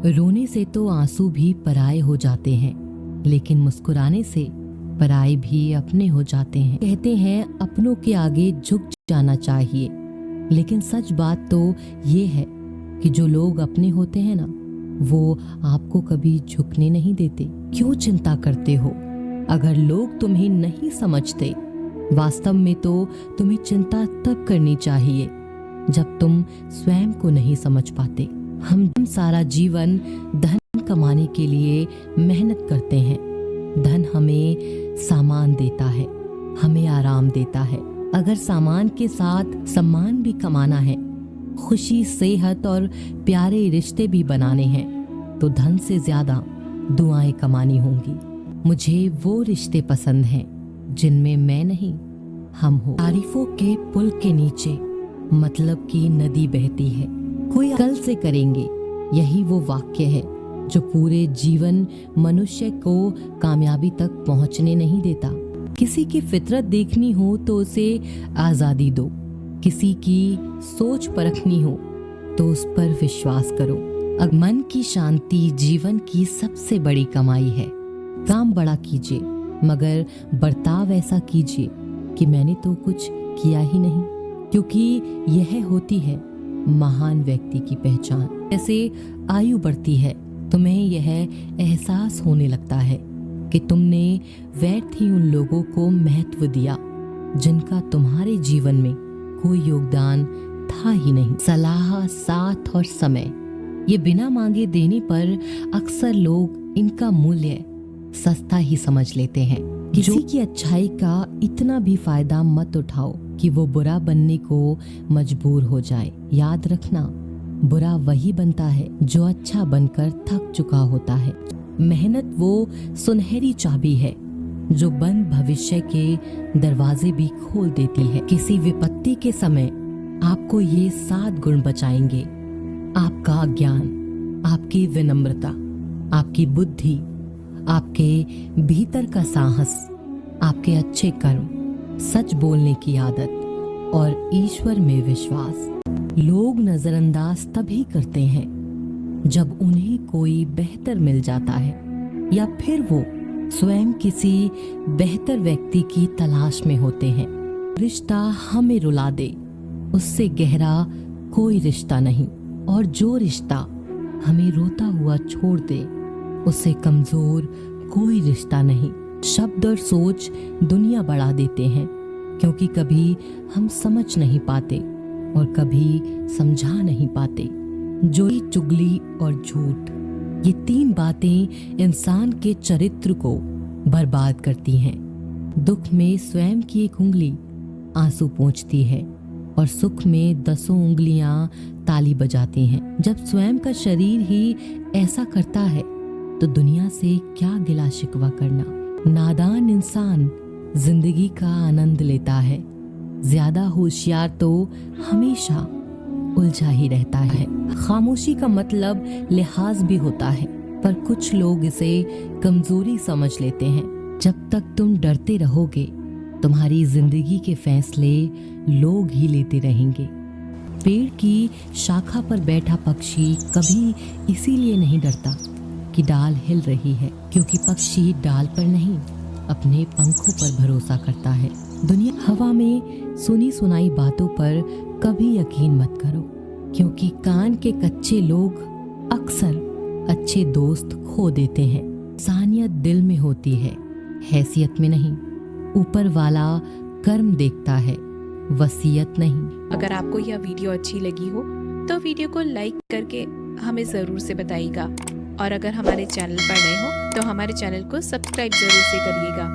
रोने से तो आंसू भी पराये हो जाते हैं, लेकिन मुस्कुराने से पराये भी अपने हो जाते हैं। कहते हैं अपनों के आगे झुक जाना चाहिए, लेकिन सच बात तो ये है कि जो लोग अपने होते हैं ना, वो आपको कभी झुकने नहीं देते। क्यों चिंता करते हो अगर लोग तुम्हें नहीं समझते? वास्तव में तो तुम्हें चिंता तब करनी चाहिए जब तुम स्वयं को नहीं समझ पाते। हम सारा जीवन धन कमाने के लिए मेहनत करते हैं। धन हमें सामान देता है, हमें आराम देता है। अगर सामान के साथ सम्मान भी कमाना है, खुशी, सेहत और प्यारे रिश्ते भी बनाने हैं, तो धन से ज्यादा दुआएं कमानी होंगी। मुझे वो रिश्ते पसंद हैं जिनमें मैं नहीं, हम हो। तारीफों के पुल के नीचे मतलब की नदी बहती है, कोई कल से करेंगे, यही वो वाक्य है जो पूरे जीवन मनुष्य को कामयाबी तक पहुंचने नहीं देता। किसी की फितरत देखनी हो तो उसे आजादी दो, किसी की सोच परखनी हो तो उस पर विश्वास करो। अब मन की शांति जीवन की सबसे बड़ी कमाई है। काम बड़ा कीजिए, मगर बर्ताव ऐसा कीजिए कि मैंने तो कुछ किया ही नहीं, क्योंकि यह होती है महान व्यक्ति की पहचान। जैसे आयु बढ़ती है, तुम्हें यह एहसास होने लगता है कि तुमने व्यर्थ ही उन लोगों को महत्व दिया जिनका तुम्हारे जीवन में कोई योगदान था ही नहीं। सलाह, साथ और समय, ये बिना मांगे देने पर अक्सर लोग इनका मूल्य सस्ता ही समझ लेते हैं। किसी की अच्छाई का इतना भी फायदा मत उठाओ कि वो बुरा बनने को मजबूर हो जाए। याद रखना, बुरा वही बनता है जो अच्छा बनकर थक चुका होता है। मेहनत वो सुनहरी चाबी है जो बंद भविष्य के दरवाजे भी खोल देती है। किसी विपत्ति के समय आपको ये 7 गुण बचाएंगे: आपका ज्ञान, आपकी विनम्रता, आपकी बुद्धि, आपके भीतर का साहस, आपके अच्छे कर्म, सच बोलने की आदत और ईश्वर में विश्वास। लोग नजरअंदाज तभी करते हैं जब उन्हें कोई बेहतर मिल जाता है या फिर वो स्वयं किसी बेहतर व्यक्ति की तलाश में होते हैं। रिश्ता हमें रुला दे, उससे गहरा कोई रिश्ता नहीं, और जो रिश्ता हमें रोता हुआ छोड़ दे, उससे कमजोर कोई रिश्ता नहीं। शब्द और सोच दुनिया बढ़ा देते हैं, क्योंकि कभी हम समझ नहीं पाते और कभी समझा नहीं पाते। चोरी, चुगली और झूठ, ये 3 बातें इंसान के चरित्र को बर्बाद करती हैं। दुख में स्वयं की एक उंगली आंसू पोंछती है और सुख में 10 उंगलियां ताली बजाती हैं। जब स्वयं का शरीर ही ऐसा करता है तो दुनिया से क्या गिला शिकवा करना। नादान इंसान जिंदगी का आनंद लेता है, ज्यादा होशियार तो हमेशा उलझा ही रहता है। खामोशी का मतलब लिहाज भी होता है, पर कुछ लोग इसे कमजोरी समझ लेते हैं। जब तक तुम डरते रहोगे, तुम्हारी जिंदगी के फैसले लोग ही लेते रहेंगे। पेड़ की शाखा पर बैठा पक्षी कभी इसीलिए नहीं डरता कि डाल हिल रही है, क्योंकि पक्षी डाल पर नहीं, अपने पंखों पर भरोसा करता है। दुनिया हवा में सुनी सुनाई बातों पर कभी यकीन मत करो, क्योंकि कान के कच्चे लोग अक्सर अच्छे दोस्त खो देते हैं। इंसानियत दिल में होती है, हैसियत में नहीं। ऊपर वाला कर्म देखता है, वसीयत नहीं। अगर आपको यह वीडियो अच्छी लगी हो तो वीडियो को लाइक करके हमें ज़रूर से बताइएगा, और अगर हमारे चैनल पर नए हो तो हमारे चैनल को सब्सक्राइब जरूर से करिएगा।